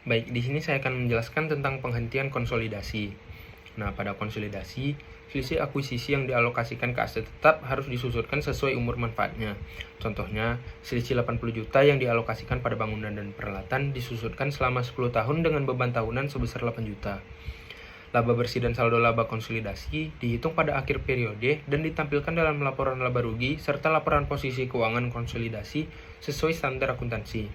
Baik, di sini saya akan menjelaskan tentang penghentian konsolidasi. Nah, pada konsolidasi, selisih akuisisi yang dialokasikan ke aset tetap harus disusunkan sesuai umur manfaatnya. Contohnya, selisih 80 juta yang dialokasikan pada bangunan dan peralatan disusunkan selama 10 tahun dengan beban tahunan sebesar 8 juta. Laba bersih dan saldo laba konsolidasi dihitung pada akhir periode dan ditampilkan dalam laporan laba rugi serta laporan posisi keuangan konsolidasi sesuai standar akuntansi.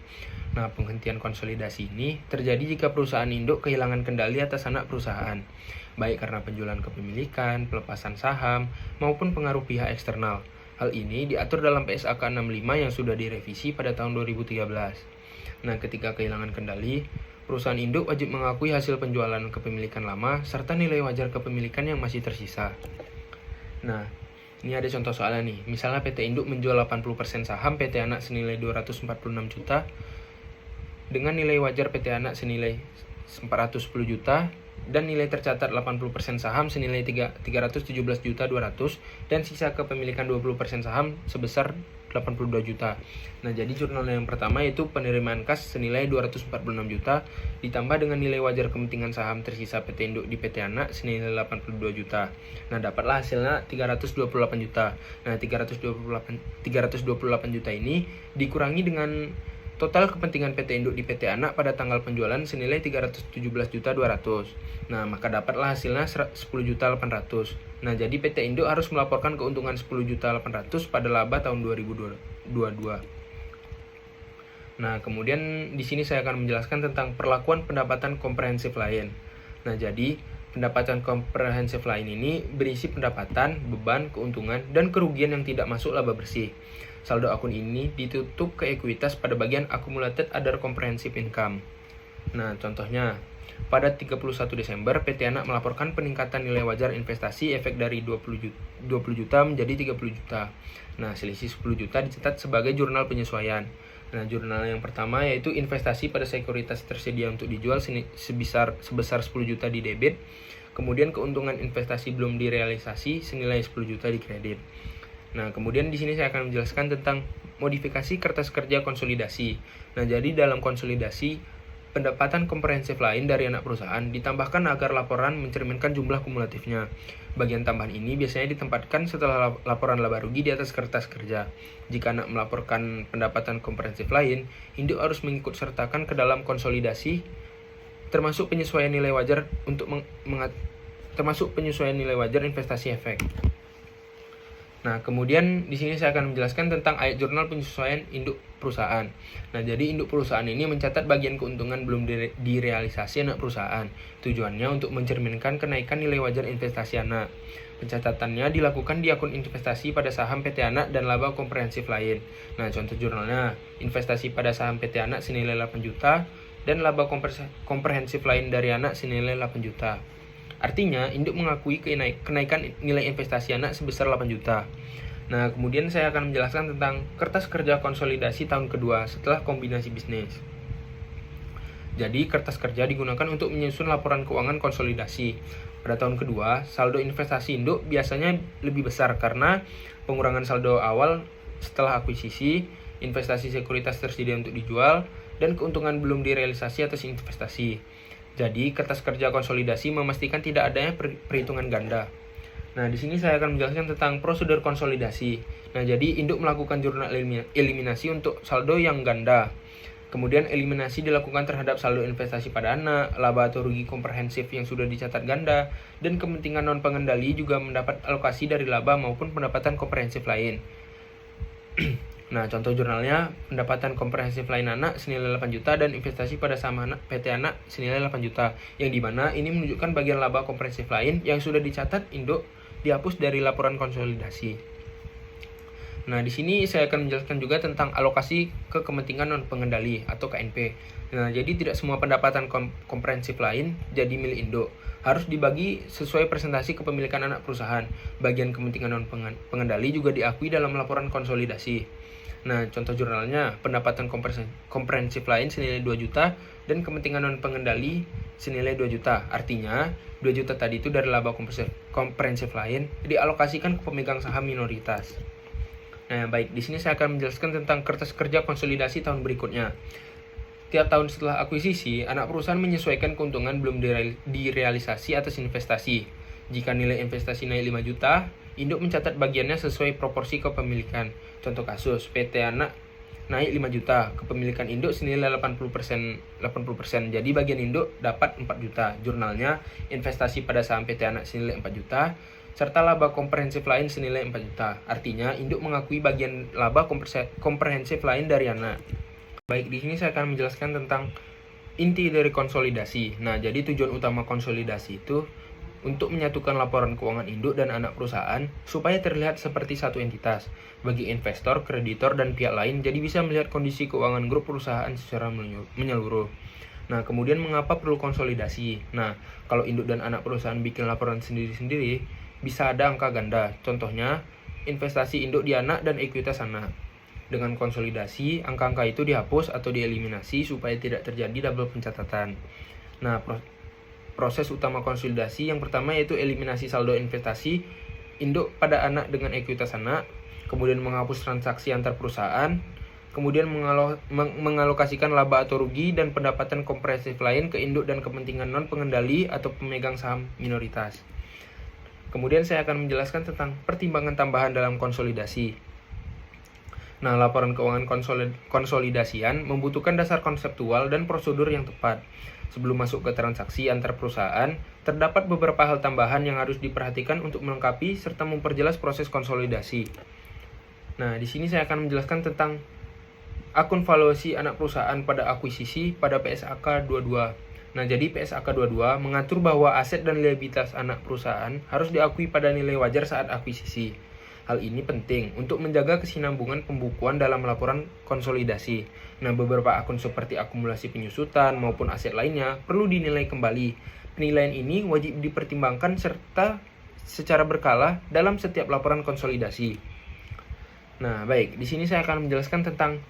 Nah, penghentian konsolidasi ini terjadi jika perusahaan induk kehilangan kendali atas anak perusahaan, baik karena penjualan kepemilikan, pelepasan saham, maupun pengaruh pihak eksternal. Hal ini diatur dalam PSAK 65 yang sudah direvisi pada tahun 2013. Nah, ketika kehilangan kendali, perusahaan induk wajib mengakui hasil penjualan kepemilikan lama serta nilai wajar kepemilikan yang masih tersisa. Nah, ini ada contoh soalnya nih. Misalnya PT Induk menjual 80% saham PT Anak senilai 246 juta dengan nilai wajar PT Anak senilai 410 juta dan nilai tercatat 80% saham senilai 317 juta 200 dan sisa kepemilikan 20% saham sebesar 82 juta. Nah, jadi jurnal yang pertama yaitu penerimaan kas senilai 246 juta ditambah dengan nilai wajar kepentingan saham tersisa PT Induk di PT Anak senilai 82 juta. Nah, dapatlah hasilnya 328 juta. Nah, 328 juta ini dikurangi dengan total kepentingan PT Induk di PT Anak pada tanggal penjualan senilai 317 juta 200. Nah, maka dapatlah hasilnya 10 juta 800. Nah, jadi PT Induk harus melaporkan keuntungan 10 juta 800 pada laba tahun 2022. Nah, kemudian di sini saya akan menjelaskan tentang perlakuan pendapatan komprehensif lain. Nah, jadi pendapatan komprehensif lain ini berisi pendapatan, beban, keuntungan, dan kerugian yang tidak masuk laba bersih. Saldo akun ini ditutup ke ekuitas pada bagian accumulated other comprehensive income. Nah, contohnya, pada 31 Desember, PT Anak melaporkan peningkatan nilai wajar investasi efek dari 20 juta menjadi 30 juta. Nah, selisih 10 juta dicatat sebagai jurnal penyesuaian. Nah, jurnal yang pertama yaitu investasi pada sekuritas tersedia untuk dijual sebesar 10 juta di debit. Kemudian keuntungan investasi belum direalisasi senilai 10 juta di kredit. Nah, kemudian di sini saya akan menjelaskan tentang modifikasi kertas kerja konsolidasi. Nah, jadi dalam konsolidasi, pendapatan komprehensif lain dari anak perusahaan ditambahkan agar laporan mencerminkan jumlah kumulatifnya. Bagian tambahan ini biasanya ditempatkan setelah laporan laba rugi di atas kertas kerja. Jika anak melaporkan pendapatan komprehensif lain, induk harus mengikut sertakan ke dalam konsolidasi termasuk penyesuaian nilai wajar investasi efek. Nah, kemudian di sini saya akan menjelaskan tentang ayat jurnal penyesuaian induk perusahaan. Nah, jadi induk perusahaan ini mencatat bagian keuntungan belum direalisasi anak perusahaan. Tujuannya untuk mencerminkan kenaikan nilai wajar investasi anak. Pencatatannya dilakukan di akun investasi pada saham PT Anak dan laba komprehensif lain. Nah, contoh jurnalnya, investasi pada saham PT Anak senilai 8 juta dan laba komprehensif lain dari Anak senilai 8 juta. Artinya, induk mengakui kenaikan nilai investasi anak sebesar 8 juta. Nah, kemudian saya akan menjelaskan tentang kertas kerja konsolidasi tahun kedua setelah kombinasi bisnis. Jadi, kertas kerja digunakan untuk menyusun laporan keuangan konsolidasi. Pada tahun kedua, saldo investasi induk biasanya lebih besar karena pengurangan saldo awal setelah akuisisi, investasi sekuritas tersedia untuk dijual, dan keuntungan belum direalisasi atas investasi. Jadi, kertas kerja konsolidasi memastikan tidak adanya perhitungan ganda. Nah, di sini saya akan menjelaskan tentang prosedur konsolidasi. Nah, jadi induk melakukan jurnal eliminasi untuk saldo yang ganda. Kemudian eliminasi dilakukan terhadap saldo investasi pada anak, laba atau rugi komprehensif yang sudah dicatat ganda, dan kepentingan non pengendali juga mendapat alokasi dari laba maupun pendapatan komprehensif lain. Nah, contoh jurnalnya, pendapatan komprehensif lain anak senilai 8 juta dan investasi pada saham anak PT Anak senilai 8 juta, yang dimana ini menunjukkan bagian laba komprehensif lain yang sudah dicatat induk dihapus dari laporan konsolidasi. Nah, di sini saya akan menjelaskan juga tentang alokasi ke kepentingan non pengendali atau KNP. Nah, jadi tidak semua pendapatan komprehensif lain jadi milik induk. Harus dibagi sesuai presentasi kepemilikan anak perusahaan. Bagian kepentingan non pengendali juga diakui dalam laporan konsolidasi. Nah, contoh jurnalnya, pendapatan komprehensif lain senilai 2 juta dan kepentingan non pengendali senilai 2 juta. Artinya, 2 juta tadi itu dari laba komprehensif lain dialokasikan ke pemegang saham minoritas. Nah, baik, di sini saya akan menjelaskan tentang kertas kerja konsolidasi tahun berikutnya. Tiap tahun setelah akuisisi, anak perusahaan menyesuaikan keuntungan belum direalisasi atas investasi. Jika nilai investasi naik 5 juta, induk mencatat bagiannya sesuai proporsi kepemilikan. Contoh kasus, PT anak naik 5 juta, kepemilikan induk senilai 80%, jadi bagian induk dapat 4 juta. Jurnalnya, investasi pada saham PT anak senilai 4 juta, serta laba komprehensif lain senilai 4 juta. Artinya, induk mengakui bagian laba komprehensif lain dari anak. Baik, di sini saya akan menjelaskan tentang inti dari konsolidasi. Nah, jadi tujuan utama konsolidasi itu untuk menyatukan laporan keuangan induk dan anak perusahaan supaya terlihat seperti satu entitas. Bagi investor, kreditor, dan pihak lain, jadi bisa melihat kondisi keuangan grup perusahaan secara menyeluruh. Nah, kemudian mengapa perlu konsolidasi? Nah, kalau induk dan anak perusahaan bikin laporan sendiri-sendiri, bisa ada angka ganda. Contohnya, investasi induk di anak dan ekuitas anak. Dengan konsolidasi, angka-angka itu dihapus atau dieliminasi supaya tidak terjadi double pencatatan. Nah, proses utama konsolidasi yang pertama yaitu eliminasi saldo investasi induk pada anak dengan ekuitas anak, kemudian menghapus transaksi antar perusahaan, kemudian mengalokasikan laba atau rugi dan pendapatan komprehensif lain ke induk dan kepentingan non-pengendali atau pemegang saham minoritas. Kemudian saya akan menjelaskan tentang pertimbangan tambahan dalam konsolidasi. Nah, laporan keuangan konsolidasian membutuhkan dasar konseptual dan prosedur yang tepat. Sebelum masuk ke transaksi antar perusahaan, terdapat beberapa hal tambahan yang harus diperhatikan untuk melengkapi serta memperjelas proses konsolidasi. Nah, di sini saya akan menjelaskan tentang akun valuasi anak perusahaan pada akuisisi pada PSAK 22. Nah, jadi PSAK 22 mengatur bahwa aset dan liabilitas anak perusahaan harus diakui pada nilai wajar saat akuisisi. Hal ini penting untuk menjaga kesinambungan pembukuan dalam laporan konsolidasi. Nah, beberapa akun seperti akumulasi penyusutan maupun aset lainnya perlu dinilai kembali. Penilaian ini wajib dipertimbangkan serta secara berkala dalam setiap laporan konsolidasi. Nah, baik, di sini saya akan menjelaskan tentang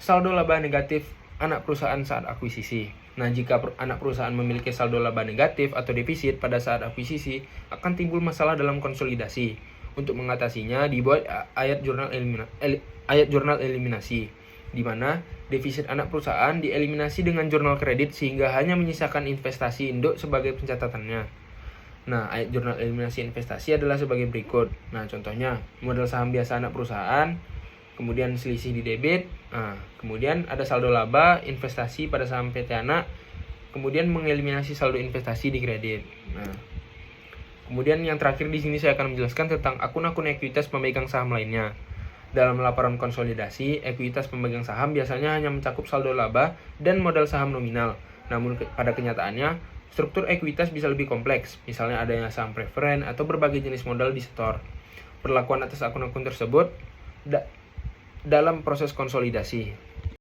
saldo laba negatif anak perusahaan saat akuisisi. Nah, jika anak perusahaan memiliki saldo laba negatif atau defisit pada saat akuisisi, akan timbul masalah dalam konsolidasi. Untuk mengatasinya dibuat ayat jurnal eliminasi, di mana defisit anak perusahaan dieliminasi dengan jurnal kredit sehingga hanya menyisakan investasi induk sebagai pencatatannya. Nah, ayat jurnal eliminasi investasi adalah sebagai berikut. Nah, contohnya modal saham biasa anak perusahaan, kemudian selisih di debit, kemudian ada saldo laba investasi pada saham PT anak, kemudian mengeliminasi saldo investasi di kredit. Nah, kemudian yang terakhir di sini saya akan menjelaskan tentang akun-akun ekuitas pemegang saham lainnya. Dalam laporan konsolidasi, ekuitas pemegang saham biasanya hanya mencakup saldo laba dan modal saham nominal. Namun pada kenyataannya, struktur ekuitas bisa lebih kompleks, misalnya adanya saham preferen atau berbagai jenis modal di setor. Perlakuan atas akun-akun tersebut dalam proses konsolidasi.